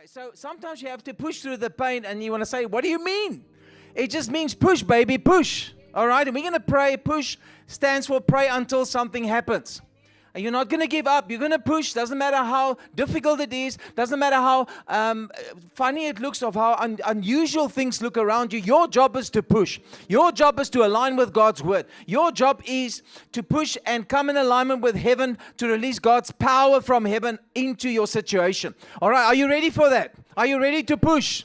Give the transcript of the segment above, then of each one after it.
So sometimes you have to push through the pain and you want to say, what do you mean? It just means push, baby, push. All right, and we're going to pray. Push stands for pray until something happens. And you're not going to give up. You're going to push. Doesn't matter how difficult it is. Doesn't matter how funny it looks or how unusual things look around you. Your job is to push. Your job is to align with God's word. Your job is to push and come in alignment with heaven to release God's power from heaven into your situation. All right, are you ready for that? Are you ready to push?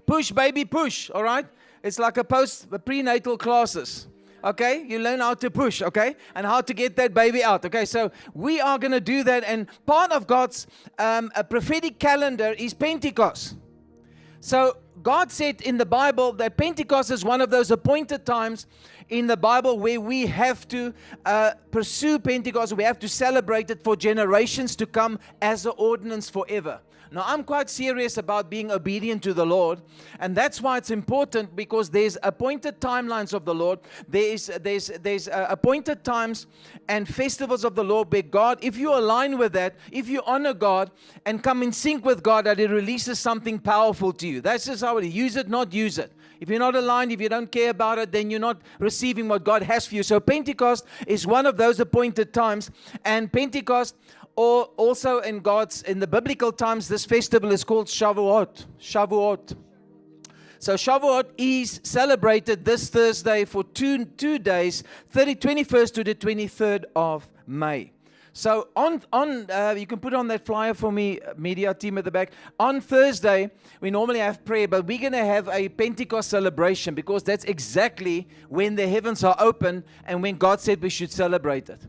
Push, baby, push. All right? It's like a prenatal classes. Okay, you learn how to push, okay, and how to get that baby out. Okay, so we are going to do that, and part of God's a prophetic calendar is Pentecost. So God said in the Bible that Pentecost is one of those appointed times in the Bible where we have to pursue Pentecost. We have to celebrate it for generations to come as an ordinance forever. Now, I'm quite serious about being obedient to the Lord, and that's why it's important, because there's appointed timelines of the Lord. There's appointed times and festivals of the Lord where God, if you align with that, if you honor God and come in sync with God, that He releases something powerful to you. That's just how it is. Use it, not use it. If you're not aligned, if you don't care about it, then you're not receiving what God has for you. So Pentecost is one of those appointed times, and Pentecost, or also in the biblical times, this festival is called Shavuot. Shavuot. So Shavuot is celebrated this Thursday for two days, 21st to the 23rd of May. So you can put on that flyer for me, media team at the back. On Thursday, we normally have prayer, but we're going to have a Pentecost celebration, because that's exactly when the heavens are open and when God said we should celebrate it.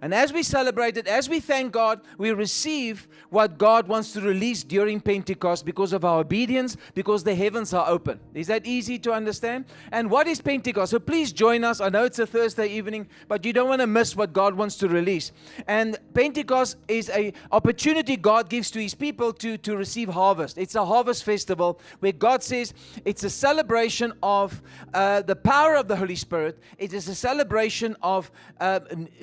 And as we celebrate it, as we thank God, we receive what God wants to release during Pentecost because of our obedience, because the heavens are open. Is that easy to understand? And what is Pentecost? So please join us. I know it's a Thursday evening, but you don't want to miss what God wants to release. And Pentecost is an opportunity God gives to His people to receive harvest. It's a harvest festival where God says it's a celebration of the power of the Holy Spirit. It is a celebration of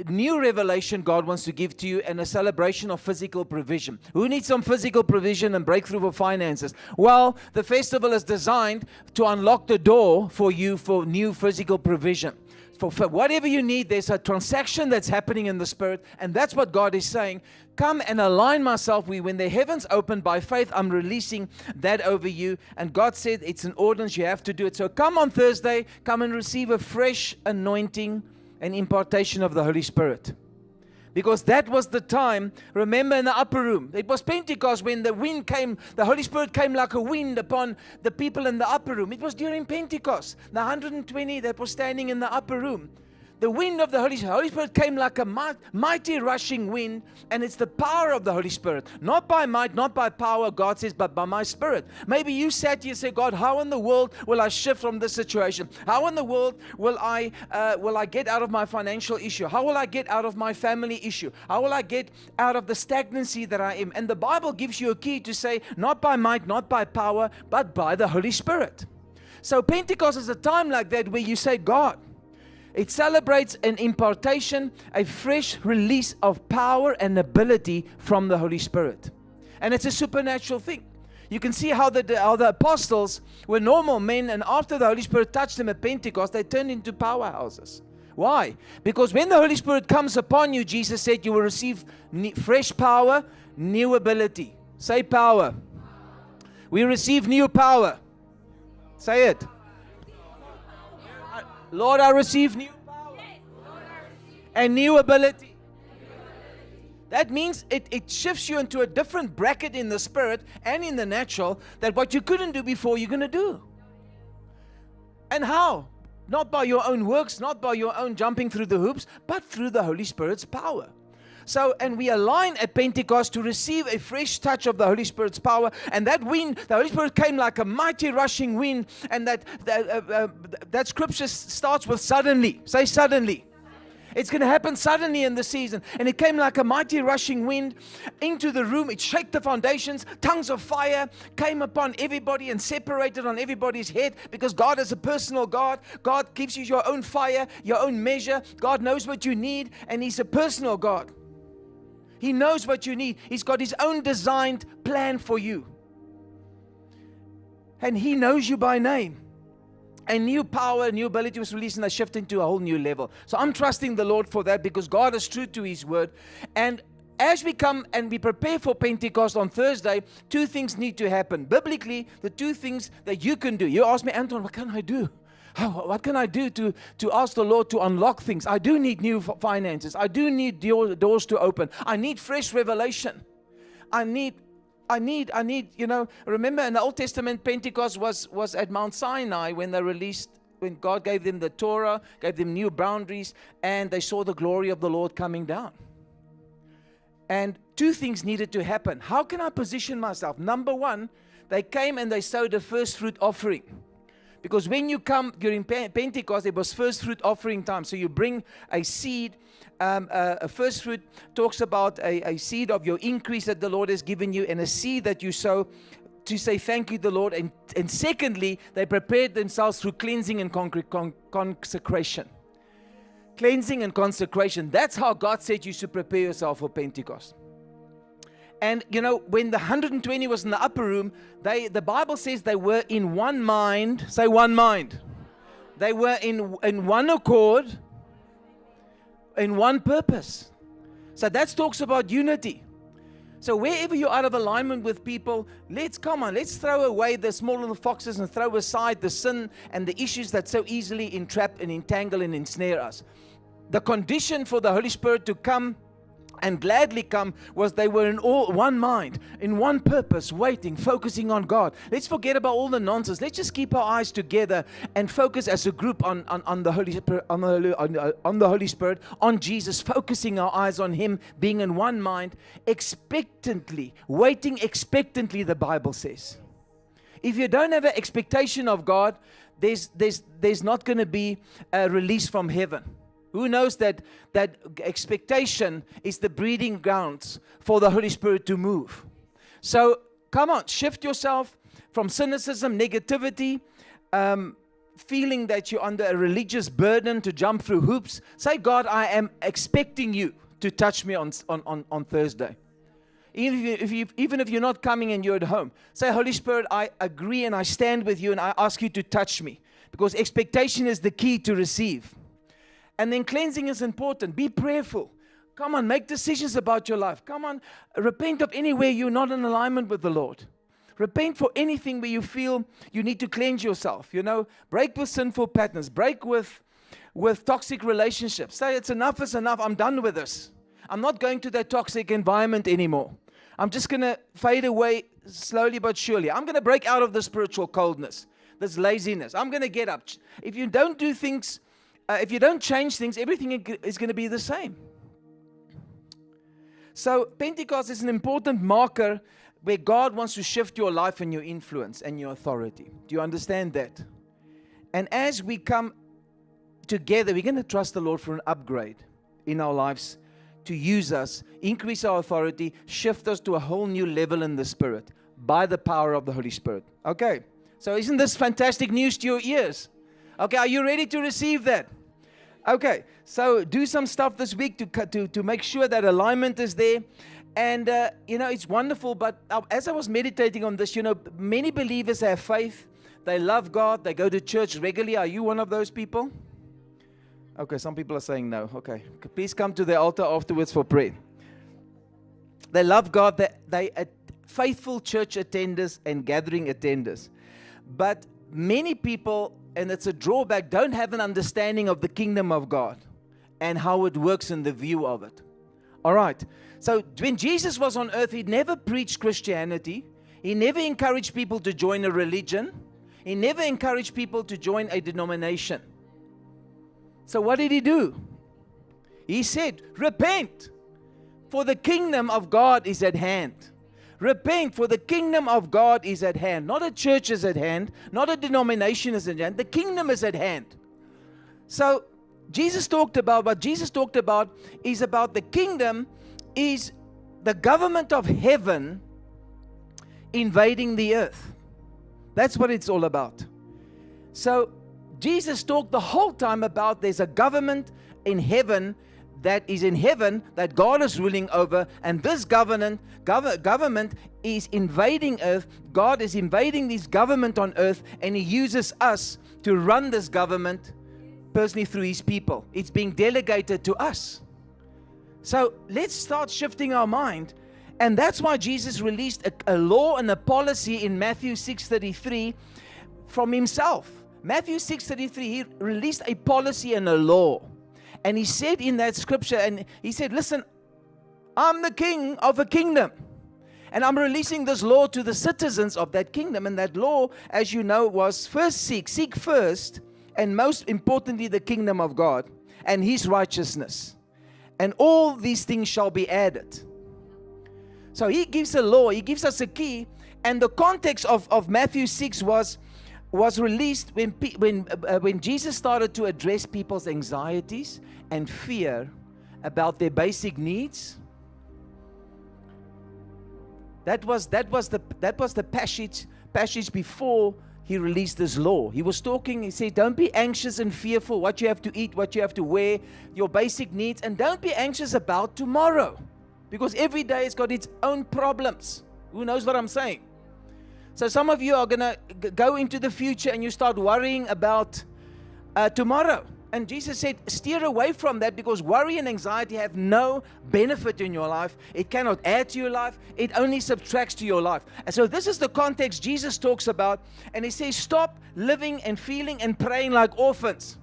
new revelation God wants to give to you, and a celebration of physical provision. Who needs some physical provision and breakthrough for finances? Well, the festival is designed to unlock the door for you for new physical provision. For whatever you need, there's a transaction that's happening in the Spirit, and that's what God is saying. Come and align myself with, when the heavens open by faith, I'm releasing that over you. And God said it's an ordinance, you have to do it. So come on Thursday, come and receive a fresh anointing and impartation of the Holy Spirit. Because that was the time, remember, in the upper room. It was Pentecost when the wind came, the Holy Spirit came like a wind upon the people in the upper room. It was during Pentecost, the 120 that was standing in the upper room. The wind of the Holy Spirit came like a mighty rushing wind, and it's the power of the Holy Spirit. Not by might, not by power, God says, but by my Spirit. Maybe you sat here and say, God, how in the world will I shift from this situation? How in the world will I get out of my financial issue? How will I get out of my family issue? How will I get out of the stagnancy that I am? And the Bible gives you a key to say, not by might, not by power, but by the Holy Spirit. So Pentecost is a time like that where you say, God, it celebrates an impartation, a fresh release of power and ability from the Holy Spirit. And it's a supernatural thing. You can see how the apostles were normal men, and after the Holy Spirit touched them at Pentecost, they turned into powerhouses. Why? Because when the Holy Spirit comes upon you, Jesus said you will receive fresh power, new ability. Say power. We receive new power. Say it. Lord, I receive new power and new ability. That means it shifts you into a different bracket in the Spirit and in the natural, that what you couldn't do before, you're going to do. And how? Not by your own works, not by your own jumping through the hoops, but through the Holy Spirit's power. So, and we align at Pentecost to receive a fresh touch of the Holy Spirit's power. And that wind, the Holy Spirit came like a mighty rushing wind. And that scripture starts with suddenly. Say suddenly. It's going to happen suddenly in the season. And it came like a mighty rushing wind into the room. It shook the foundations. Tongues of fire came upon everybody and separated on everybody's head, because God is a personal God. God gives you your own fire, your own measure. God knows what you need, and He's a personal God. He knows what you need. He's got His own designed plan for you. And He knows you by name. A new power, a new ability was released, and they shift into a whole new level. So I'm trusting the Lord for that, because God is true to His word. And as we come and we prepare for Pentecost on Thursday, two things need to happen. Biblically, the two things that you can do. You ask me, Anton, what can I do? What can I do to ask the Lord to unlock things? I do need new finances. I do need doors to open. I need fresh revelation. I need, remember in the Old Testament, Pentecost was at Mount Sinai when God gave them the Torah, gave them new boundaries, and they saw the glory of the Lord coming down. And two things needed to happen. How can I position myself? Number one, they came and they sowed a first fruit offering. Because when you come during Pentecost, it was first fruit offering time. So you bring a seed. A first fruit talks about a seed of your increase that the Lord has given you, and a seed that you sow to say thank you to the Lord. And secondly, they prepared themselves through cleansing and consecration. Cleansing and consecration. That's how God said you should prepare yourself for Pentecost. And when the 120 was in the upper room, the Bible says they were in one mind. Say one mind. They were in one accord, in one purpose. So that talks about unity. So wherever you're out of alignment with people, let's throw away the small little foxes and throw aside the sin and the issues that so easily entrap and entangle and ensnare us. The condition for the Holy Spirit to come and gladly come was they were in one mind, in one purpose, waiting, focusing on God. Let's forget about all the nonsense. Let's just keep our eyes together and focus as a group on the Holy Spirit, on the Holy Spirit, on Jesus, focusing our eyes on Him, being in one mind, expectantly, waiting expectantly, the Bible says. If you don't have an expectation of God, there's not going to be a release from heaven. Who knows that expectation is the breeding grounds for the Holy Spirit to move? So come on, shift yourself from cynicism, negativity, feeling that you're under a religious burden to jump through hoops. Say, God, I am expecting you to touch me on Thursday. Even if you're not coming and you're at home, say, Holy Spirit, I agree and I stand with you and I ask you to touch me, because expectation is the key to receive. And then cleansing is important. Be prayerful. Come on, make decisions about your life. Come on, repent of anywhere you're not in alignment with the Lord. Repent for anything where you feel you need to cleanse yourself. Break with sinful patterns. Break with toxic relationships. Say, it's enough is enough. I'm done with this. I'm not going to that toxic environment anymore. I'm just going to fade away slowly but surely. I'm going to break out of the spiritual coldness, this laziness. I'm going to get up. If you don't do things, if you don't change things, everything is going to be the same. So Pentecost is an important marker where God wants to shift your life and your influence and your authority. Do you understand that? And as we come together, we're going to trust the Lord for an upgrade in our lives, to use us, increase our authority, shift us to a whole new level in the Spirit by the power of the Holy Spirit. Okay, so isn't this fantastic news to your ears? Okay, are you ready to receive that? Okay, so do some stuff this week to make sure that alignment is there. And, it's wonderful, but as I was meditating on this, many believers have faith. They love God. They go to church regularly. Are you one of those people? Okay, some people are saying no. Okay, please come to the altar afterwards for prayer. They love God. They are faithful church attenders and gathering attenders. But many people, and it's a drawback, don't have an understanding of the kingdom of God and how it works in the view of it. All right. So when Jesus was on earth, He never preached Christianity. He never encouraged people to join a religion. He never encouraged people to join a denomination. So what did He do? He said, repent, for the kingdom of God is at hand. Repent, for the kingdom of God is at hand. Not a church is at hand. Not a denomination is at hand. The kingdom is at hand. So what Jesus talked about is about the kingdom is the government of heaven invading the earth. That's what it's all about. So Jesus talked the whole time about there's a government in heaven that is in heaven that God is ruling over, and this government is invading earth. God is invading this government on earth, and He uses us to run this government personally through His people. It's being delegated to us. So let's start shifting our mind. And that's why Jesus released a law and a policy in Matthew 6:33 from Himself. Matthew 6:33, He released a policy and a law. And He said in that scripture, and He said, listen, I'm the king of a kingdom. And I'm releasing this law to the citizens of that kingdom. And that law, as you know, was first seek first, and most importantly, the kingdom of God and His righteousness. And all these things shall be added. So He gives a law, He gives us a key. And the context of Matthew 6 was released when Jesus started to address people's anxieties and fear about their basic needs. That was the passage before He released this law. He was talking, He said, don't be anxious and fearful what you have to eat, what you have to wear, your basic needs, and don't be anxious about tomorrow, because every day has got its own problems. Who knows what I'm saying? So some of you are going to go into the future and you start worrying about tomorrow. And Jesus said, steer away from that, because worry and anxiety have no benefit in your life. It cannot add to your life. It only subtracts to your life. And so this is the context Jesus talks about. And He says, stop living and feeling and praying like orphans.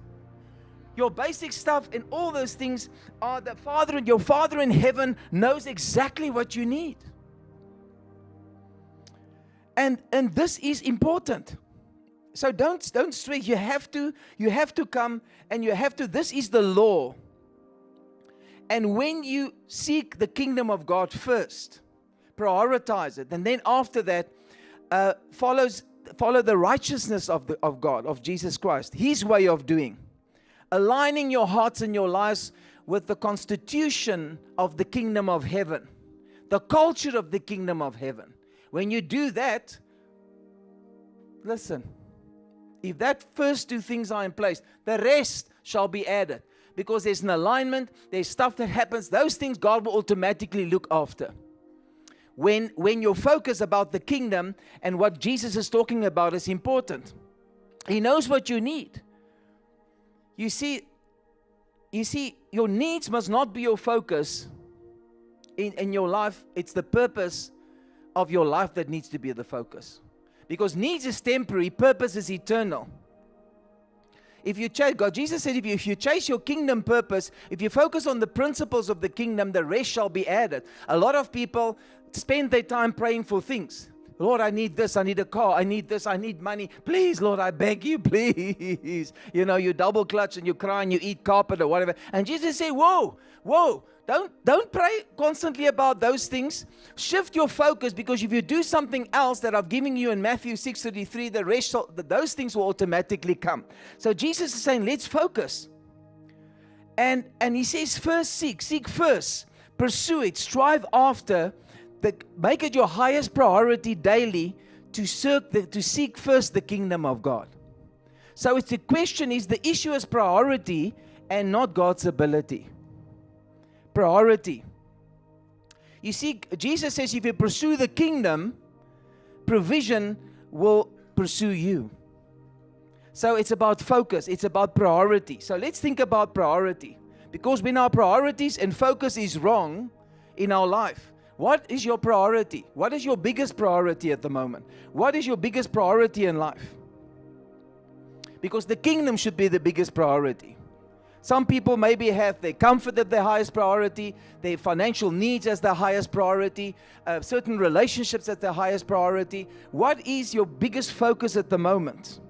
Your basic stuff and all those things are your Father in heaven knows exactly what you need. And this is important. So don't stress. You have to come, and this is the law. And when you seek the kingdom of God first, prioritize it, and then after that, follow the righteousness of God, of Jesus Christ, His way of doing, aligning your hearts and your lives with the constitution of the kingdom of heaven, the culture of the kingdom of heaven. When you do that, listen, if that first two things are in place, the rest shall be added. Because there's an alignment, there's stuff that happens. Those things God will automatically look after. When your focus about the kingdom and what Jesus is talking about is important. He knows what you need. You see, your needs must not be your focus in your life. It's the purpose of your life that needs to be the focus. Because needs is temporary, purpose is eternal. If you chase, Jesus said, if you chase your kingdom purpose, if you focus on the principles of the kingdom, the rest shall be added. A lot of people spend their time praying for things. Lord, I need this, I need a car, I need this, I need money. Please, Lord, I beg you, please. You know, you double clutch and you cry and you eat carpet or whatever. And Jesus said, whoa, don't pray constantly about those things. Shift your focus, because if you do something else that I've given you in Matthew 6:33, the rest, those things will automatically come. So Jesus is saying, let's focus. And He says, first seek first, pursue it, strive after, make it your highest priority daily to seek first the kingdom of God. So it's the question is, the issue is priority and not God's ability. Priority. You see, Jesus says if you pursue the kingdom, provision will pursue you. So it's about focus, it's about priority. So let's think about priority. Because when our priorities and focus is wrong in our life, what is your priority? What is your biggest priority at the moment? What is your biggest priority in life? Because the kingdom should be the biggest priority. Some people maybe have their comfort as their highest priority, their financial needs as their highest priority, certain relationships as their highest priority. What is your biggest focus at the moment?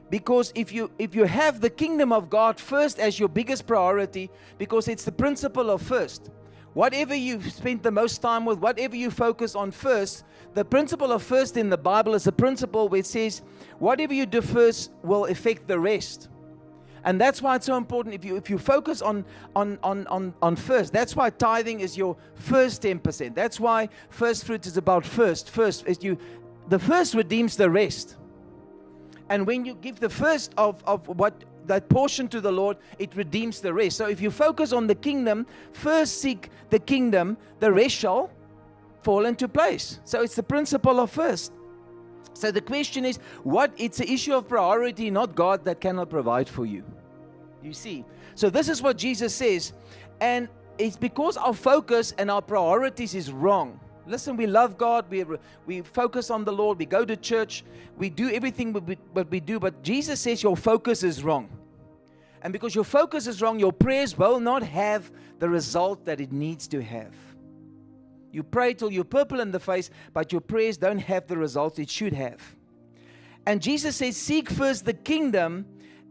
Because if you have the kingdom of God first as your biggest priority, because it's the principle of first. Whatever you've spent the most time with, whatever you focus on first, the principle of first in the Bible is a principle where it says, whatever you do first will affect the rest. And that's why it's so important if you focus on first. That's why tithing is your first 10%. That's why first fruit is about first. The first redeems the rest. And when you give the first of what that portion to the Lord, it redeems the rest. So if you focus on the kingdom, first seek the kingdom, the rest shall fall into place. So it's the principle of first. So the question is, it's an issue of priority, not God that cannot provide for you. You see? So this is what Jesus says. And it's because our focus and our priorities is wrong. Listen, we love God, we focus on the Lord, we go to church, we do everything what we do, but Jesus says your focus is wrong. And because your focus is wrong, your prayers will not have the result that it needs to have. You pray till you're purple in the face, but your prayers don't have the results it should have. And Jesus says, seek first the kingdom.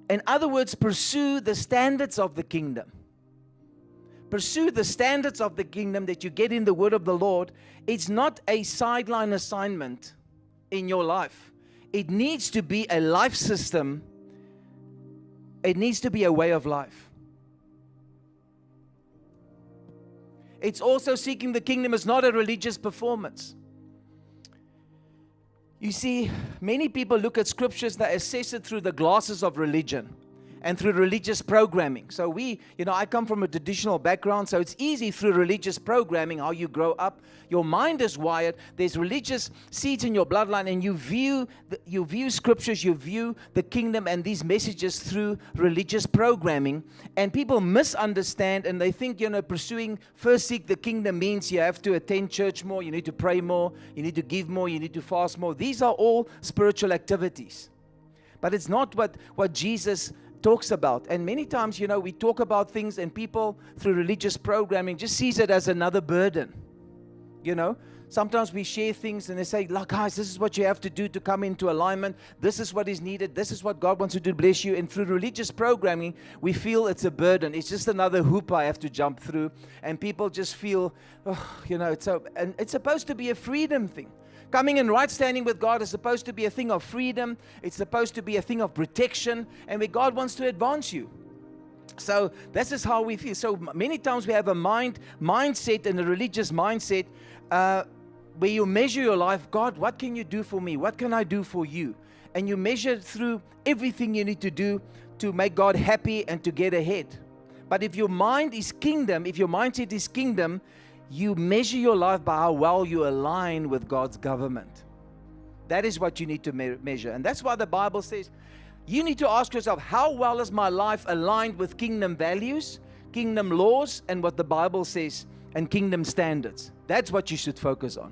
In other words, pursue the standards of the kingdom. Pursue the standards of the kingdom that you get in the word of the Lord. It's not a sideline assignment in your life. It needs to be a life system. It needs to be a way of life. It's also seeking the kingdom is not a religious performance. You see, many people look at scriptures, they assess it through the glasses of religion and through religious programming. So I come from a traditional background, so it's easy through religious programming, how you grow up. Your mind is wired. There's religious seeds in your bloodline, and you view scriptures, you view the kingdom and these messages through religious programming. And people misunderstand, and they think, pursuing first seek the kingdom means you have to attend church more, you need to pray more, you need to give more, you need to fast more. These are all spiritual activities. But it's not what Jesus talks about. And many times, we talk about things and people through religious programming just sees it as another burden. Sometimes we share things and they say, look, guys, this is what you have to do to come into alignment. This is what is needed. This is what God wants to do to bless you. And through religious programming, we feel it's a burden. It's just another hoop I have to jump through. And people just feel, and it's supposed to be a freedom thing. Coming in right standing with God is supposed to be a thing of freedom. It's supposed to be a thing of protection, and where God wants to advance you. So this is how we feel. So many times we have a mindset and a religious mindset where you measure your life. God, what can you do for me? What can I do for you? And you measure through everything you need to do to make God happy and to get ahead. But if your mind is kingdom, if your mindset is kingdom, you measure your life by how well you align with God's government. That is what you need to measure. And that's why the Bible says, you need to ask yourself, how well is my life aligned with kingdom values, kingdom laws, and what the Bible says, and kingdom standards? That's what you should focus on.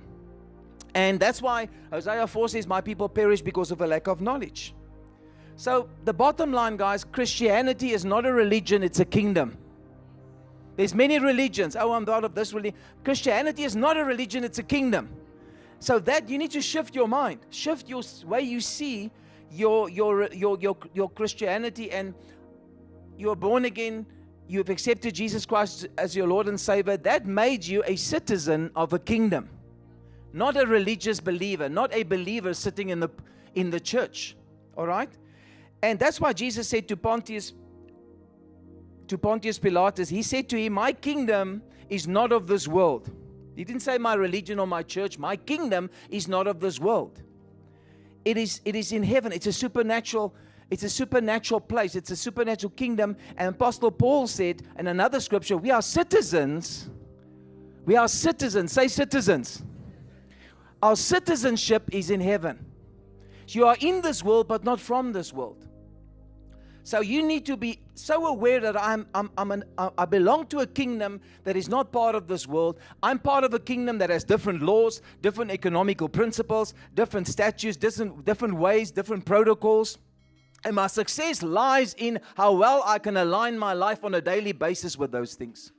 And that's why Hosea 4 says, my people perish because of a lack of knowledge. So the bottom line, guys, Christianity is not a religion, it's a kingdom. There's many religions. Oh, I'm part of this religion. Christianity is not a religion, it's a kingdom. So that you need to shift your mind. Shift your way you see your Christianity, and you're born again. You've accepted Jesus Christ as your Lord and Savior. That made you a citizen of a kingdom. Not a religious believer, not a believer sitting in the church. All right? And that's why Jesus said to Pontius Pilatus, he said to him, my kingdom is not of this world. He didn't say my religion or my church. My kingdom is not of this world. It is in heaven. It's a supernatural place. It's a supernatural kingdom. And Apostle Paul said in another scripture, we are citizens. We are citizens. Say citizens. Our citizenship is in heaven. You are in this world, but not from this world. So you need to be so aware that I belong to a kingdom that is not part of this world. I'm part of a kingdom that has different laws, different economical principles, different statutes, different ways, different protocols. And my success lies in how well I can align my life on a daily basis with those things.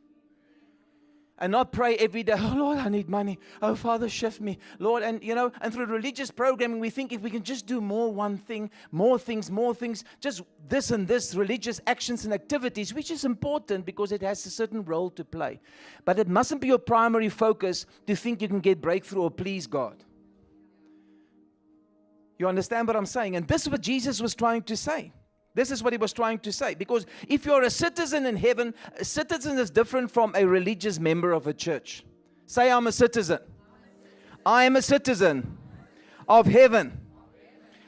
And not pray every day, oh Lord, I need money. Oh Father, shift me. Lord, and through religious programming, we think if we can just do more things, just this and this, religious actions and activities, which is important because it has a certain role to play. But it mustn't be your primary focus to think you can get breakthrough or please God. You understand what I'm saying? And this is what Jesus was trying to say. This is what he was trying to say. Because if you're a citizen in heaven, a citizen is different from a religious member of a church. Say, I'm a citizen. I am a citizen of heaven.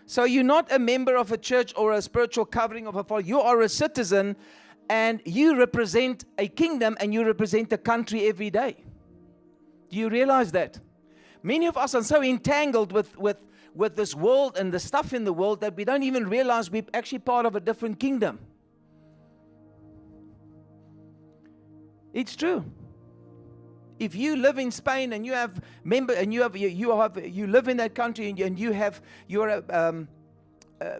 So you're not a member of a church or a spiritual covering of a follower. You are a citizen, and you represent a kingdom, and you represent a country every day. Do you realize that? Many of us are so entangled with this world and the stuff in the world that we don't even realize we're actually part of a different kingdom. It's true. If you live in Spain and you have you live in that country and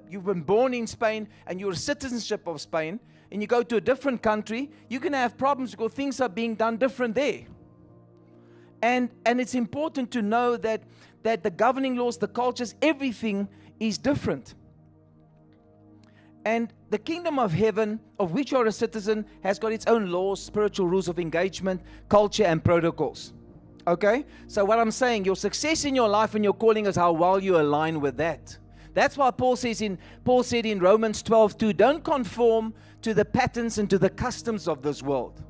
you've been born in Spain and you're a citizenship of Spain, and you go to a different country, you can have problems because things are being done different there. And it's important to know that the governing laws, the cultures, everything is different. And the kingdom of heaven, of which you are a citizen, has got its own laws, spiritual rules of engagement, culture, and protocols. Okay? So what I'm saying, your success in your life and your calling is how well you align with that. That's why Paul said in Romans 12:2, don't conform to the patterns and to the customs of this world.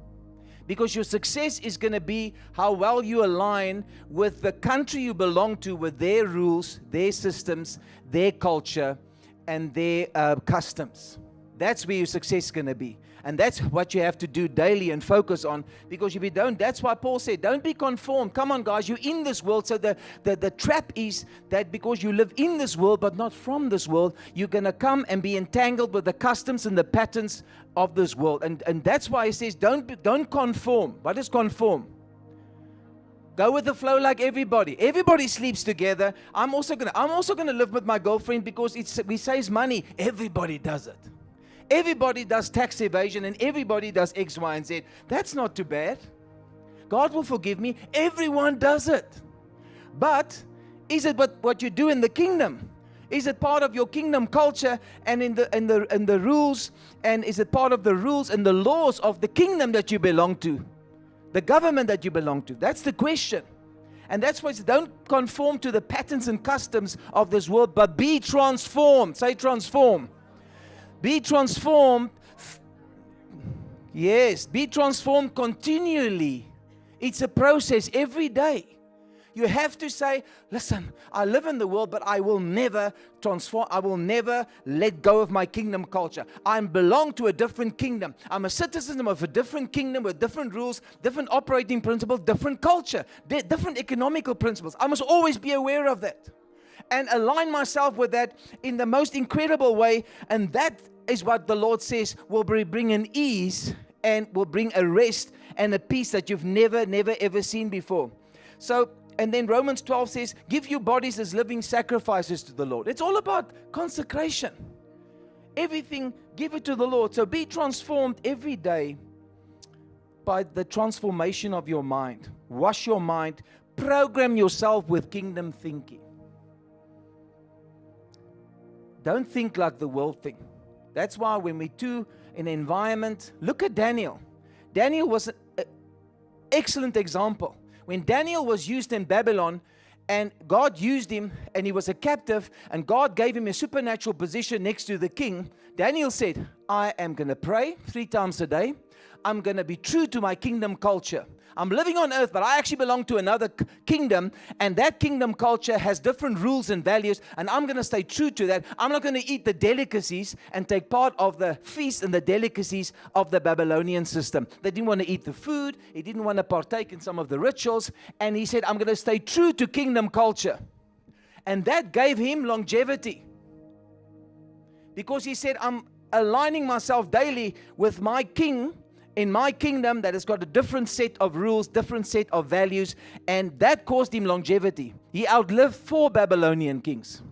Because your success is going to be how well you align with the country you belong to, with their rules, their systems, their culture, and their customs. That's where your success is going to be. And that's what you have to do daily and focus on. Because if you don't, that's why Paul said, don't be conformed. Come on, guys, you're in this world. So the trap is that because you live in this world but not from this world, you're going to come and be entangled with the customs and the patterns of this world. And that's why he says, don't conform. What is conform? Go with the flow like everybody. Everybody sleeps together. I'm also gonna live with my girlfriend because we save money. Everybody does it. Everybody does tax evasion and everybody does X, Y, and Z. That's not too bad. God will forgive me. Everyone does it. But is it what you do in the kingdom? Is it part of your kingdom culture and in the rules? And is it part of the rules and the laws of the kingdom that you belong to? The government that you belong to? That's the question. And that's why it's don't conform to the patterns and customs of this world, but be transformed. Say transform. Be transformed. Yes, be transformed continually. It's a process every day. You have to say, listen, I live in the world, but I will never transform. I will never let go of my kingdom culture. I belong to a different kingdom. I'm a citizen of a different kingdom with different rules, different operating principles, different culture, different economical principles. I must always be aware of that and align myself with that in the most incredible way. And that is what the Lord says will bring an ease and will bring a rest and a peace that you've never, ever seen before. So, and then Romans 12 says, give your bodies as living sacrifices to the Lord. It's all about consecration. Everything, give it to the Lord. So be transformed every day by the transformation of your mind. Wash your mind. Program yourself with kingdom thinking. Don't think like the world thinks. That's why when we do an environment, look at Daniel. Daniel was an excellent example. When Daniel was used in Babylon, and God used him, and he was a captive, and God gave him a supernatural position next to the king, Daniel said, I am going to pray 3 times a day. I'm going to be true to my kingdom culture. I'm living on earth, but I actually belong to another kingdom, and that kingdom culture has different rules and values, and I'm going to stay true to that. I'm not going to eat the delicacies and take part of the feast and the delicacies of the Babylonian system. They didn't want to eat the food. He didn't want to partake in some of the rituals, and he said, I'm going to stay true to kingdom culture. And that gave him longevity, because he said, I'm aligning myself daily with my king in my kingdom that has got a different set of rules, different set of values, and that caused him longevity. He outlived 4 Babylonian kings.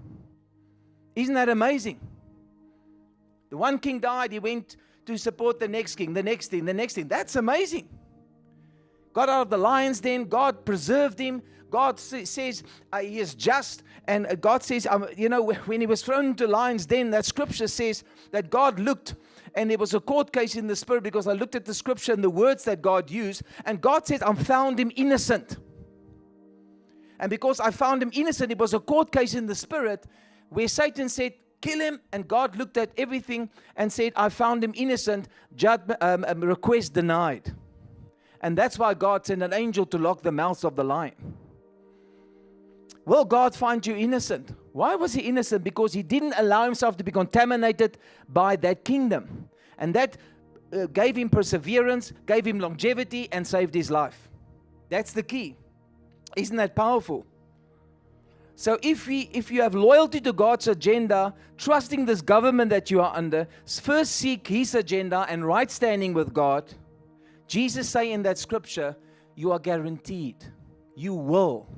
Isn't that amazing? The one king died, he went to support the next king, the next thing, the next thing. That's amazing. Got out of the lion's den, God preserved him. God says he is just, and God says, when he was thrown into the lion's den, that scripture says that God looked, and there was a court case in the spirit, because I looked at the scripture and the words that God used, and God said, I found him innocent. And because I found him innocent, it was a court case in the spirit where Satan said, kill him, and God looked at everything and said, I found him innocent, request denied. And that's why God sent an angel to lock the mouths of the lion. Will God find you innocent? Why was he innocent? Because he didn't allow himself to be contaminated by that kingdom. And that gave him perseverance, gave him longevity, and saved his life. That's the key. Isn't that powerful? So if you have loyalty to God's agenda, trusting this government that you are under, first seek His agenda and right standing with God, Jesus say in that scripture, you are guaranteed. You will.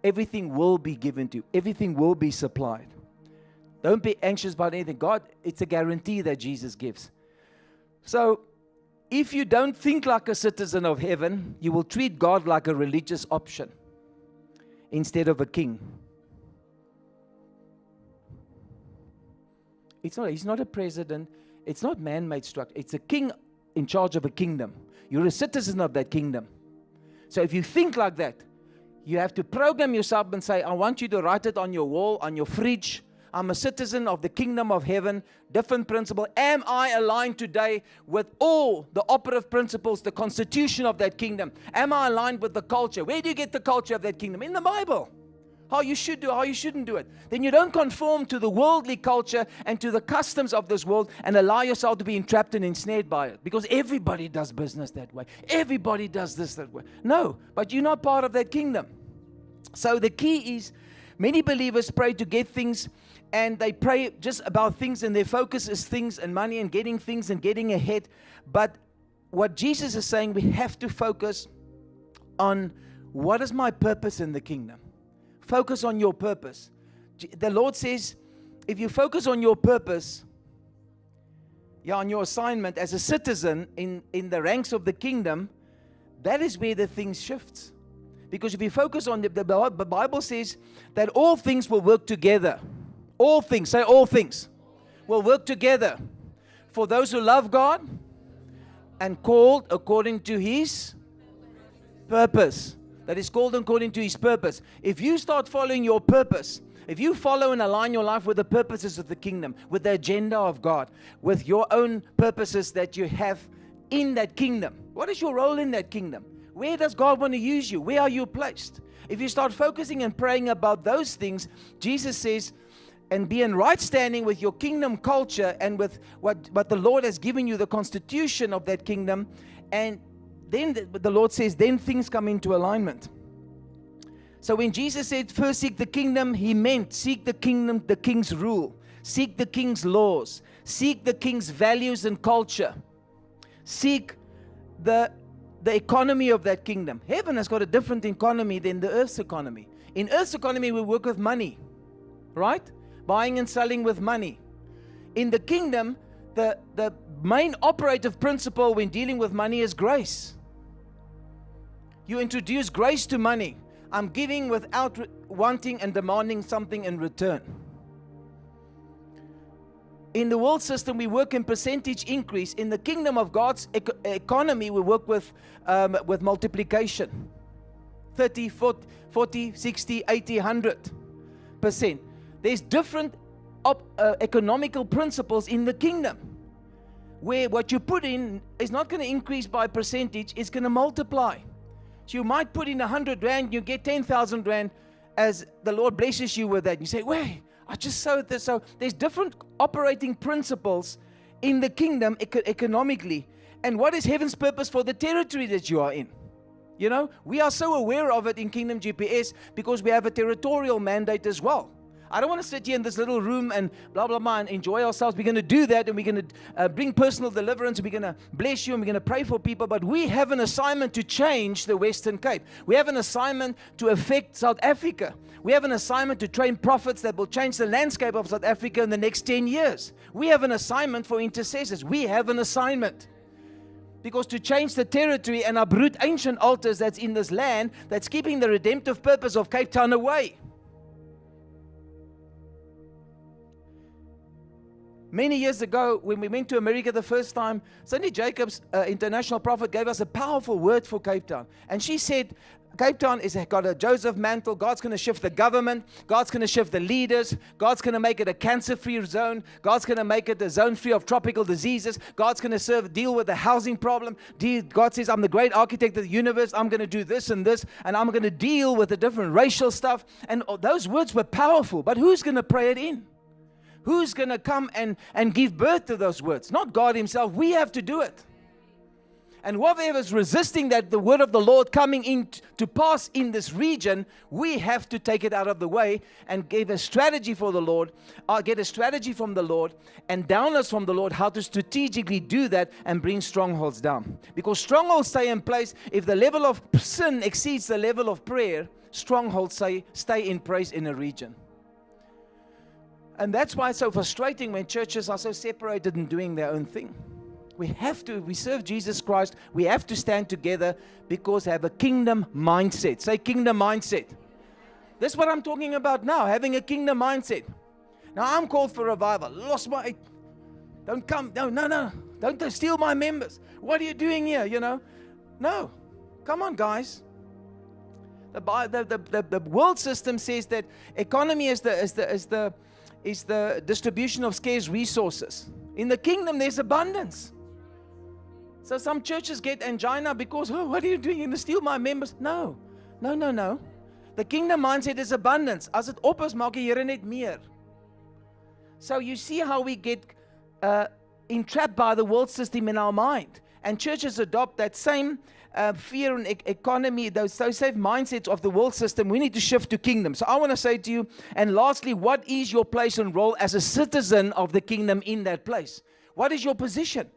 Everything will be given to you. Everything will be supplied. Don't be anxious about anything. God, it's a guarantee that Jesus gives. So, if you don't think like a citizen of heaven, you will treat God like a religious option instead of a king. He's not a president. It's not man-made structure. It's a king in charge of a kingdom. You're a citizen of that kingdom. So if you think like that, you have to program yourself and say, I want you to write it on your wall, on your fridge. I'm a citizen of the kingdom of heaven. Different principle. Am I aligned today with all the operative principles, the constitution of that kingdom? Am I aligned with the culture? Where do you get the culture of that kingdom? In the Bible. How you should do, how you shouldn't do it. Then you don't conform to the worldly culture and to the customs of this world and allow yourself to be entrapped and ensnared by it. Because everybody does business that way. Everybody does this that way. No, but you're not part of that kingdom. So the key is, many believers pray to get things, and they pray just about things, and their focus is things and money and getting things and getting ahead. But what Jesus is saying, we have to focus on what is my purpose in the kingdom. Focus on your purpose. The Lord says, if you focus on your purpose, on your assignment as a citizen in the ranks of the kingdom, that is where the things shifts. Because if you focus on the Bible says that all things will work together. All things, say all things, will work together for those who love God and called according to His purpose. That is called according to His purpose. If you start following your purpose, if you follow and align your life with the purposes of the kingdom, with the agenda of God, with your own purposes that you have in that kingdom, what is your role in that kingdom? Where does God want to use you? Where are you placed? If you start focusing and praying about those things, Jesus says, and be in right standing with your kingdom culture and with what the Lord has given you, the constitution of that kingdom, and then the Lord says, then things come into alignment. So when Jesus said, first seek the kingdom, He meant seek the kingdom, the king's rule. Seek the king's laws. Seek the king's values and culture. Seek the economy of that kingdom. Heaven has got a different economy than the earth's economy. In earth's economy, we work with money, right? Buying and selling with money. In the kingdom, the main operative principle when dealing with money is grace. You introduce grace to money. I'm giving without wanting and demanding something in return. In the world system, we work in percentage increase. In the kingdom of God's economy, we work with multiplication. 30, 40, 60, 80, 100%. There's different economical principles in the kingdom, where what you put in is not going to increase by percentage, it's going to multiply. So you might put in 100 rand, you get 10,000 rand as the Lord blesses you with that. You say, wait, I just sowed this. So there's different operating principles in the kingdom economically. And what is heaven's purpose for the territory that you are in? You know, we are so aware of it in Kingdom GPS because we have a territorial mandate as well. I don't want to sit here in this little room and blah, blah, blah, and enjoy ourselves. We're going to do that, and we're going to bring personal deliverance, and we're going to bless you, and we're going to pray for people. But we have an assignment to change the Western Cape. We have an assignment to affect South Africa. We have an assignment to train prophets that will change the landscape of South Africa in the next 10 years. We have an assignment for intercessors. We have an assignment. Because to change the territory and uproot ancient altars that's in this land, that's keeping the redemptive purpose of Cape Town away. Many years ago, when we went to America the first time, Cindy Jacobs, international prophet, gave us a powerful word for Cape Town. And she said, Cape Town has got a Joseph Mantle. God's going to shift the government. God's going to shift the leaders. God's going to make it a cancer-free zone. God's going to make it a zone free of tropical diseases. God's going to deal with the housing problem. God says, I'm the great architect of the universe. I'm going to do this, and I'm going to deal with the different racial stuff. And those words were powerful, but who's going to pray it in? Who's going to come and give birth to those words? Not God himself. We have to do it. And whatever is resisting that, the word of the Lord coming in to pass in this region, we have to take it out of the way and give a strategy for the Lord, get a strategy from the Lord, and downloads from the Lord how to strategically do that and bring strongholds down. Because strongholds stay in place. If the level of sin exceeds the level of prayer, strongholds stay in place in a region. And that's why it's so frustrating when churches are so separated and doing their own thing. We serve Jesus Christ. We have to stand together because they have a kingdom mindset. Say kingdom mindset. That's what I'm talking about now, having a kingdom mindset. Now I'm called for revival. Don't come. No. Don't steal my members. What are you doing here? No. Come on, guys. The world system says that economy is the distribution of scarce resources. In the kingdom, there's abundance. So some churches get angina because, what are you doing? You're going to steal my members? No. The kingdom mindset is abundance. As het op is, maak die Here net meer. So you see how we get entrapped by the world system in our mind. And churches adopt that same fear and economy, those same mindsets of the world system. We need to shift to kingdom. So I want to say to you, and lastly, what is your place and role as a citizen of the kingdom in that place? What is your position?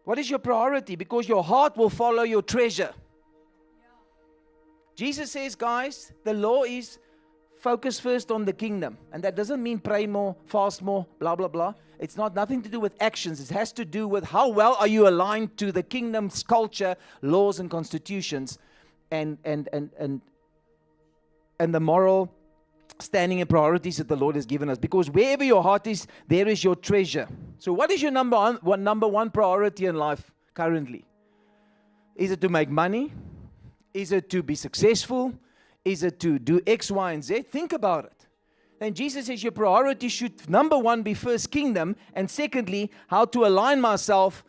What is your priority? Because your heart will follow your treasure. Jesus says, guys, the law is focus first on the kingdom. And that doesn't mean pray more, fast more, blah, blah, blah. It's nothing to do with actions. It has to do with how well are you aligned to the kingdom's culture, laws, and constitutions, and the moral standing and priorities that the Lord has given us. Because wherever your heart is, there is your treasure. So what is your number one priority in life currently? Is it to make money? Is it to be successful? Is it to do X, Y, and Z? Think about it. Then Jesus says your priority should, number one, be first kingdom, and secondly, how to align myself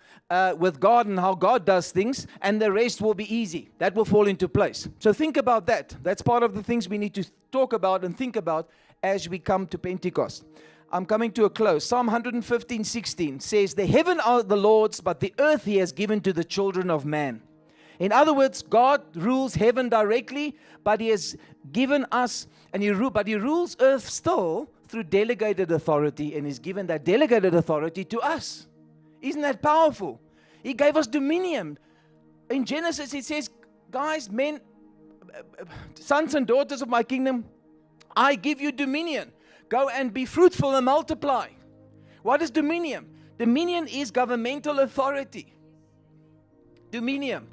with God and how God does things, and the rest will be easy. That will fall into place. So think about that. That's part of the things we need to talk about and think about as we come to Pentecost. I'm coming to a close. Psalm 115:16 says, the heaven are the Lord's, but the earth he has given to the children of man. In other words, God rules heaven directly, but he has given us, but he rules earth still through delegated authority, and he's given that delegated authority to us. Isn't that powerful? He gave us dominion. In Genesis it says, guys, men, sons and daughters of my kingdom, I give you dominion. Go and be fruitful and multiply. What is dominion? Dominion is governmental authority. Dominion.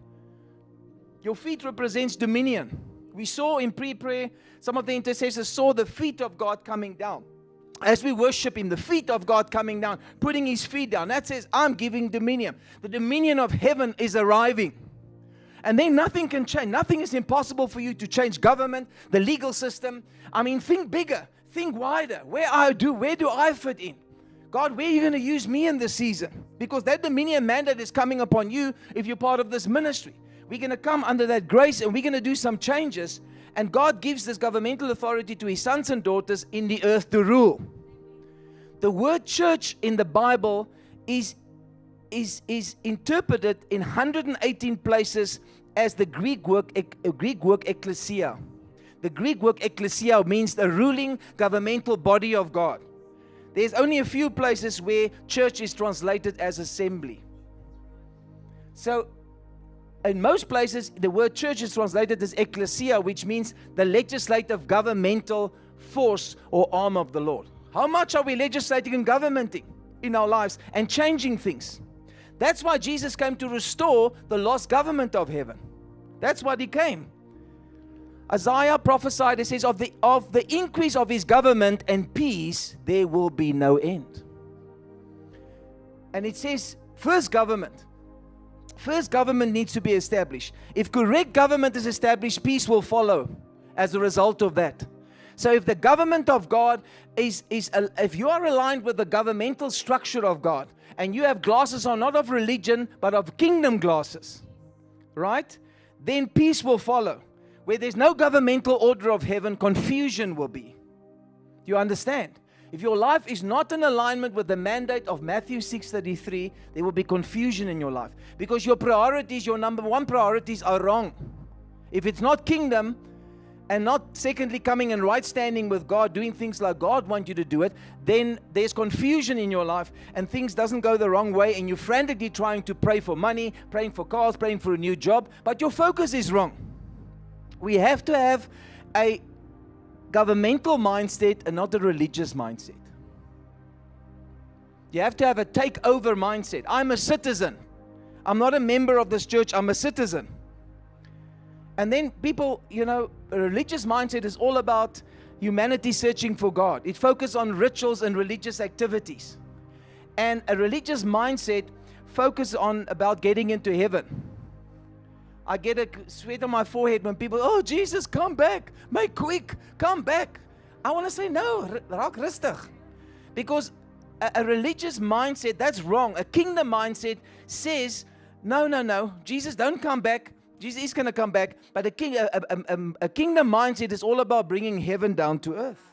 Your feet represents dominion. We saw in pre-prayer, some of the intercessors saw the feet of God coming down. As we worship him, the feet of God coming down, putting his feet down. That says, I'm giving dominion. The dominion of heaven is arriving. And then nothing can change. Nothing is impossible for you to change government, the legal system. I mean, think bigger, think wider. Where do I fit in? God, where are you going to use me in this season? Because that dominion mandate is coming upon you if you're part of this ministry. We're going to come under that grace and we're going to do some changes. And God gives this governmental authority to his sons and daughters in the earth to rule. The word church in the Bible is interpreted in 118 places as the Greek word ecclesia. The Greek word ecclesia means the ruling governmental body of God. There's only a few places where church is translated as assembly. So in most places, the word church is translated as ecclesia, which means the legislative governmental force or arm of the Lord. How much are we legislating and governmenting in our lives and changing things? That's why Jesus came to restore the lost government of heaven. That's why he came. Isaiah prophesied, it says, of the increase of his government and peace, there will be no end. And it says, first government. First, government needs to be established. If correct government is established, peace will follow as a result of that. So if the government of God if you are aligned with the governmental structure of God, and you have glasses on, not of religion, but of kingdom glasses, right? Then peace will follow. Where there's no governmental order of heaven, confusion will be. Do you understand? If your life is not in alignment with the mandate of Matthew 6:33, there will be confusion in your life. Because your priorities, your number one priorities are wrong. If it's not kingdom, and not secondly coming in right standing with God, doing things like God wants you to do it, then there's confusion in your life and things doesn't go the wrong way, and you're frantically trying to pray for money, praying for cars, praying for a new job, but your focus is wrong. We have to have a governmental mindset and not a religious mindset. You have to have a takeover mindset. I'm a citizen. I'm not a member of this church, I'm a citizen. And then people, a religious mindset is all about humanity searching for God. It focuses on rituals and religious activities. And a religious mindset focuses on about getting into heaven. I get a sweat on my forehead when people, oh, Jesus, come back. Make quick, come back. I want to say, no, raak rustig. Because a religious mindset, that's wrong. A kingdom mindset says, no, Jesus, don't come back. Jesus is going to come back, but a kingdom mindset is all about bringing heaven down to earth.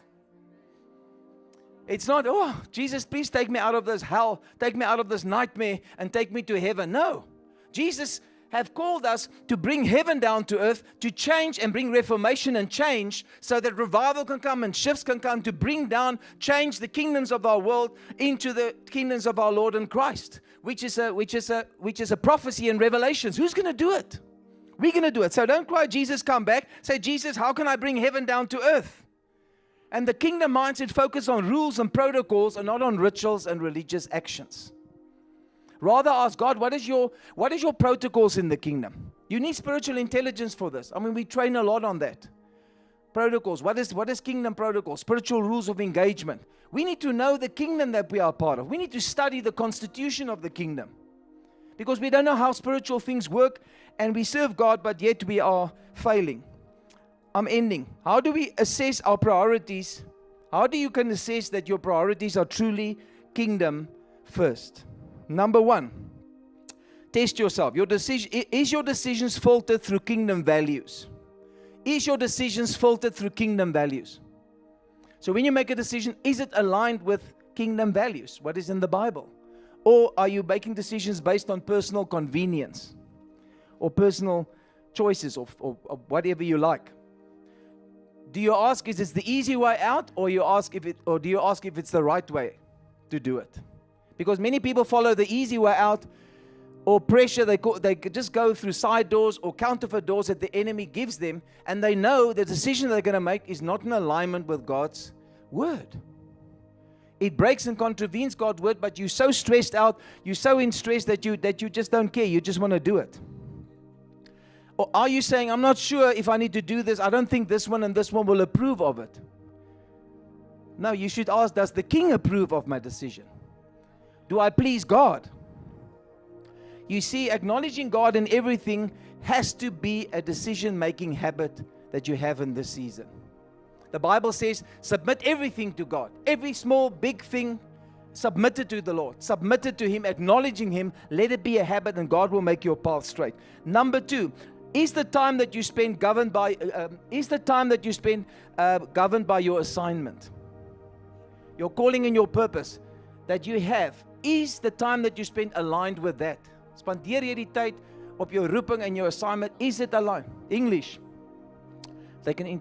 It's not, oh, Jesus, please take me out of this hell, take me out of this nightmare, and take me to heaven. No, Jesus have called us to bring heaven down to earth, to change and bring reformation and change, so that revival can come and shifts can come, to bring down, change the kingdoms of our world into the kingdoms of our Lord and Christ, which is a prophecy in Revelations. Who's going to do it? We're going to do it. So don't cry, Jesus, come back. Say, Jesus, how can I bring heaven down to earth? And the kingdom mindset focuses on rules and protocols and not on rituals and religious actions. Rather ask God, what is your protocols in the kingdom? You need spiritual intelligence for this. I mean, we train a lot on that. Protocols. What is kingdom protocol? Spiritual rules of engagement. We need to know the kingdom that we are part of. We need to study the constitution of the kingdom. Because we don't know how spiritual things work, and we serve God, but yet we are failing. I'm ending. How do we assess our priorities? How do you can assess that your priorities are truly kingdom first? Number one, test yourself. Is your decisions filtered through kingdom values? Is your decisions filtered through kingdom values? So when you make a decision, is it aligned with kingdom values? What is in the Bible? Or are you making decisions based on personal convenience or personal choices or whatever you like? Do you ask, is it the easy way out, or do you ask if it's the right way to do it? Because many people follow the easy way out, or pressure. They just go through side doors or counterfeit doors that the enemy gives them, and they know the decision they're going to make is not in alignment with God's word. It breaks and contravenes God's word, but you're so stressed out, you're so in stress that you just don't care. You just want to do it. Or are you saying, I'm not sure if I need to do this. I don't think this one and this one will approve of it. No, you should ask, does the king approve of my decision? Do I please God? You see, acknowledging God in everything has to be a decision-making habit that you have in this season. The Bible says, submit everything to God. Every small, big thing, submit it to the Lord. Submit it to Him, acknowledging Him. Let it be a habit, and God will make your path straight. Number two, is the time that you spend governed by governed by your assignment? Your calling and your purpose that you have. Is the time that you spend aligned with that? Spandeer jy die tyd op jou roeping and your assignment? Is it aligned? English. They can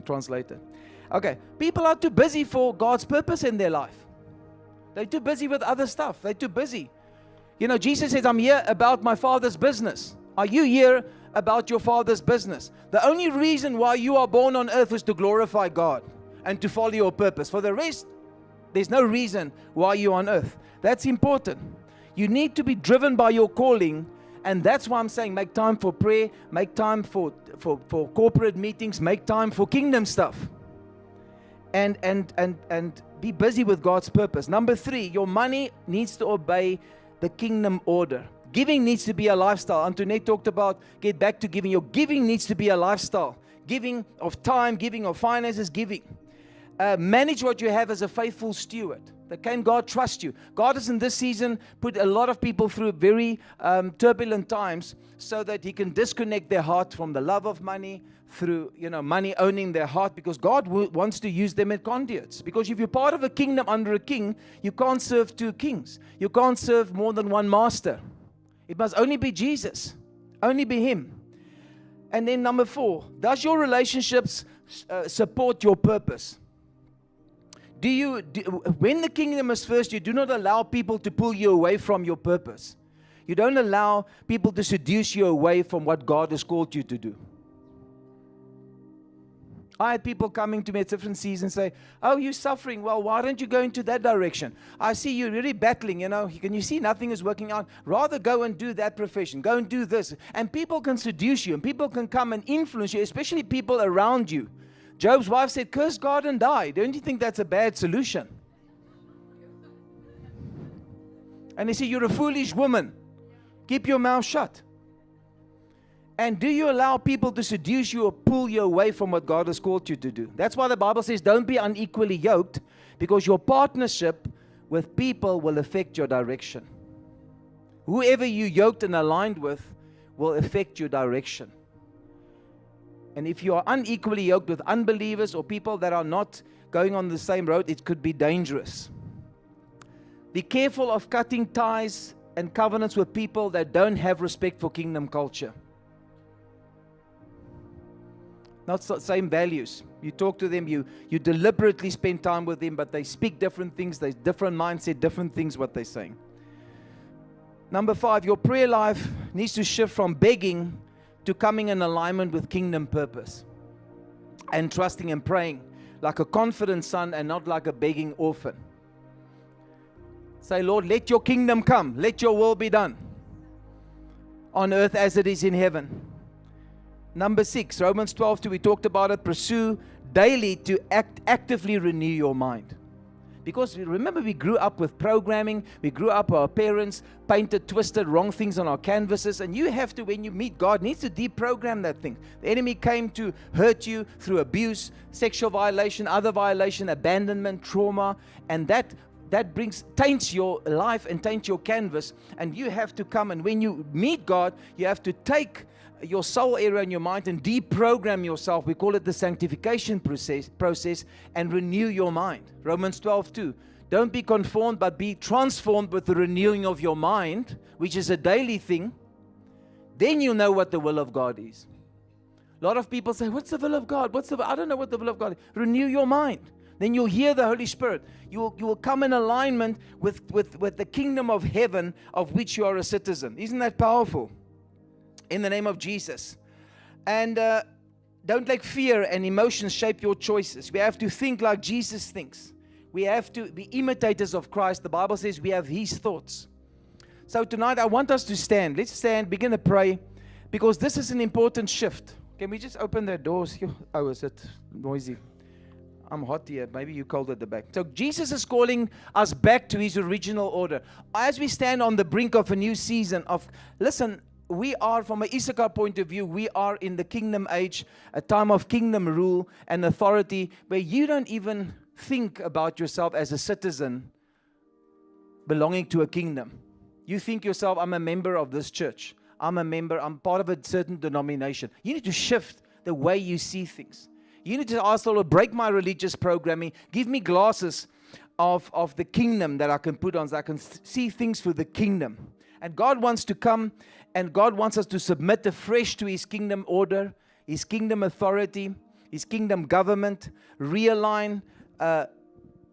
translate it. Okay, people are too busy for God's purpose in their life. They're too busy with other stuff. They're too busy. You know, Jesus says, I'm here about my Father's business. Are you here about your Father's business? The only reason why you are born on earth is to glorify God and to follow your purpose. For the rest, there's no reason why you're on earth. That's important. You need to be driven by your calling. And that's why I'm saying make time for prayer, make time for corporate meetings, make time for kingdom stuff. And be busy with God's purpose. Number three, your money needs to obey the kingdom order. Giving needs to be a lifestyle. Antoinette talked about get back to giving. Your giving needs to be a lifestyle. Giving of time, giving of finances, giving. Manage what you have as a faithful steward. Can God trust you? God has in this season put a lot of people through very turbulent times so that He can disconnect their heart from the love of money through, money owning their heart, because God wants to use them as conduits. Because if you're part of a kingdom under a king, you can't serve two kings. You can't serve more than one master. It must only be Jesus. Only be Him. And then number 4, does your relationships support your purpose? When the kingdom is first, you do not allow people to pull you away from your purpose. You don't allow people to seduce you away from what God has called you to do. I had people coming to me at different seasons and say, oh, you're suffering. Well, why don't you go into that direction? I see you're really battling, Can you see nothing is working out? Rather go and do that profession. Go and do this. And people can seduce you, and people can come and influence you, especially people around you. Job's wife said, curse God and die. Don't you think that's a bad solution? And they say, you're a foolish woman. Keep your mouth shut. And do you allow people to seduce you or pull you away from what God has called you to do? That's why the Bible says, don't be unequally yoked, because your partnership with people will affect your direction. Whoever you yoked and aligned with will affect your direction. And if you are unequally yoked with unbelievers or people that are not going on the same road, it could be dangerous. Be careful of cutting ties and covenants with people that don't have respect for kingdom culture. Not the same values. You talk to them, you deliberately spend time with them, but they speak different things, they different mindset, different things what they're saying. Number 5, your prayer life needs to shift from begging to coming in alignment with kingdom purpose and trusting and praying like a confident son and not like a begging orphan. Say, Lord, let your kingdom come. Let your will be done on earth as it is in heaven. Number 6, Romans 12:2, we talked about it. Pursue daily to actively renew your mind. Because remember, we grew up with programming. We grew up, our parents painted, twisted, wrong things on our canvases. And you have to, when you meet God, needs to deprogram that thing. The enemy came to hurt you through abuse, sexual violation, other violation, abandonment, trauma. And that taints your life and taints your canvas. And you have to come, and when you meet God, you have to take your soul area in your mind and deprogram yourself. We call it the sanctification process, and renew your mind. Romans 12:2. Don't be conformed, but be transformed with the renewing of your mind, which is a daily thing. Then you'll know what the will of God is. A lot of people say, what's the will of God? I don't know what the will of God is. Renew your mind. Then you'll hear the Holy Spirit. You will come in alignment with the kingdom of heaven, of which you are a citizen. Isn't that powerful? In the name of Jesus. And don't let fear and emotions shape your choices. We have to think like Jesus thinks. We have to be imitators of Christ. The Bible says we have His thoughts. So tonight I want us to stand. Let's stand, begin to pray, because this is an important shift. Can we just open the doors? Oh, is it noisy? I'm hot here. Maybe you're cold at the back. So Jesus is calling us back to His original order. As we stand on the brink of a new season of, listen, we are, from an Issachar point of view, we are in the kingdom age, a time of kingdom rule and authority, where you don't even think about yourself as a citizen belonging to a kingdom. You think yourself, I'm a member of this church. I'm part of a certain denomination. You need to shift the way you see things. You need to ask the Lord, break my religious programming. Give me glasses of the kingdom that I can put on, so I can see things through the kingdom. And God wants to come, and God wants us to submit afresh to His kingdom order, His kingdom authority, His kingdom government, realign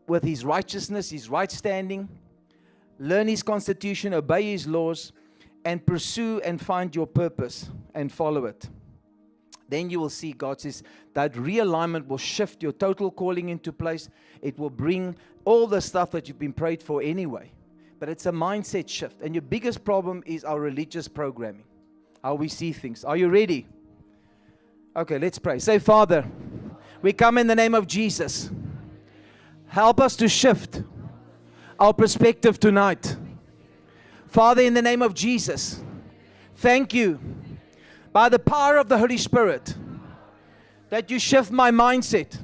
with His righteousness, His right standing, learn His constitution, obey His laws, and pursue and find your purpose and follow it. Then you will see, God says, that realignment will shift your total calling into place. It will bring all the stuff that you've been prayed for anyway. But it's a mindset shift. And your biggest problem is our religious programming, how we see things. Are you ready? Okay, let's pray. Say, Father, we come in the name of Jesus. Help us to shift our perspective tonight Father, in the name of Jesus, thank you, by the power of the Holy Spirit, that you shift my mindset,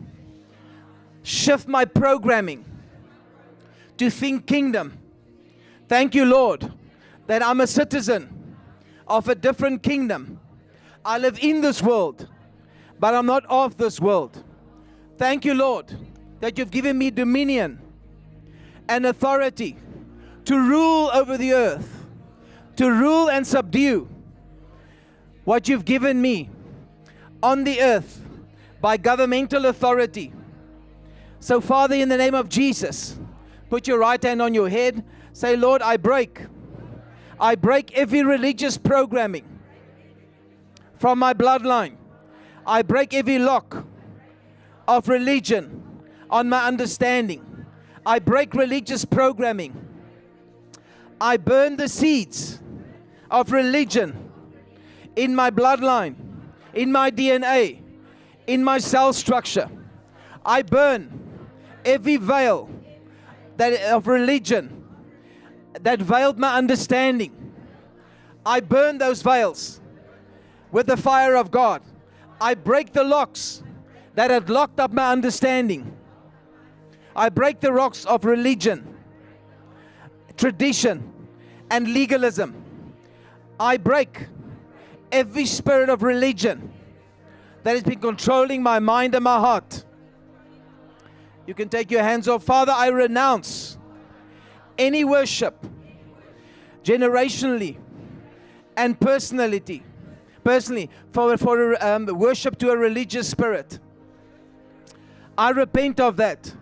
shift my programming to think kingdom. Thank you, Lord, that I'm a citizen of a different kingdom. I live in this world, but I'm not of this world. Thank you, Lord, that you've given me dominion and authority to rule over the earth, to rule and subdue what you've given me on the earth by governmental authority. So, Father, in the name of Jesus, put your right hand on your head. Say, Lord, I break every religious programming from my bloodline. I break every lock of religion on my understanding. I break religious programming. I burn the seeds of religion in my bloodline, in my DNA, in my cell structure. I burn every veil of religion that veiled my understanding. I burn those veils with the fire of God. I break the locks that had locked up my understanding. I break the rocks of religion, tradition, and legalism. I break every spirit of religion that has been controlling my mind and my heart. You can take your hands off. Father, I renounce any worship, generationally and personally, for worship to a religious spirit. I repent of that.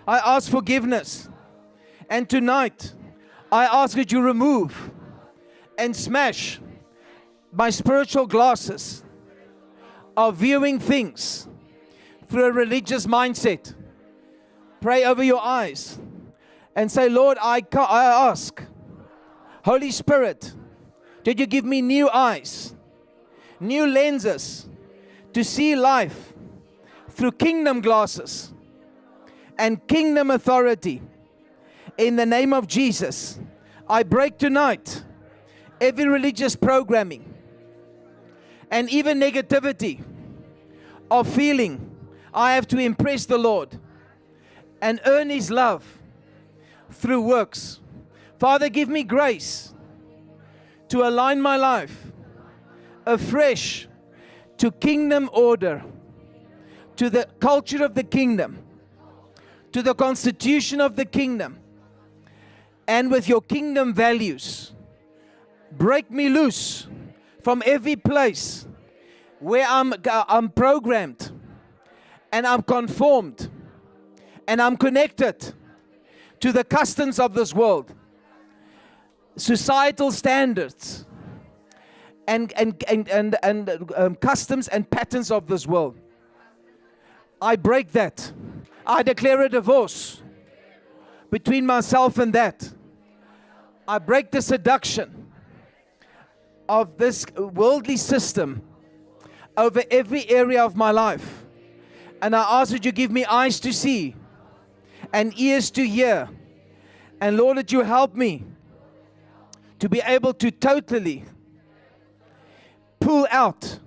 I ask forgiveness. And tonight, I ask that you remove and smash my spiritual glasses of viewing things through a religious mindset. Pray over your eyes and say, Lord, I ask, Holy Spirit, did you give me new eyes, new lenses to see life through kingdom glasses and kingdom authority. In the name of Jesus, I break tonight every religious programming and even negativity of feeling I have to impress the Lord and earn His love through works. Father, give me grace to align my life afresh to kingdom order, to the culture of the kingdom, to the constitution of the kingdom, and with your kingdom values. Break me loose from every place where I'm programmed and I'm conformed and I'm connected to the customs of this world, societal standards, and customs and patterns of this world. I break that. I declare a divorce between myself and that. I break the seduction of this worldly system over every area of my life. And I ask that you give me eyes to see and ears to hear. And Lord, that you help me to be able to totally pull out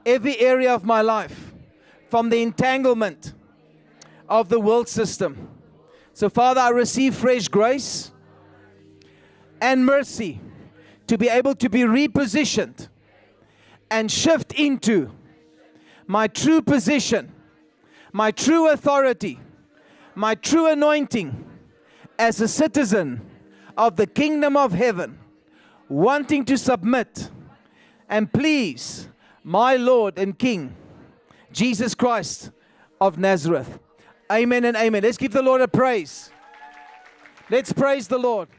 every area of my life from the entanglement of the world system. So Father, I receive fresh grace and mercy to be able to be repositioned and shift into my true position, my true authority, my true anointing as a citizen of the kingdom of heaven, wanting to submit and please my Lord and King, Jesus Christ of Nazareth. Amen and amen. Let's give the Lord a praise. Let's praise the Lord.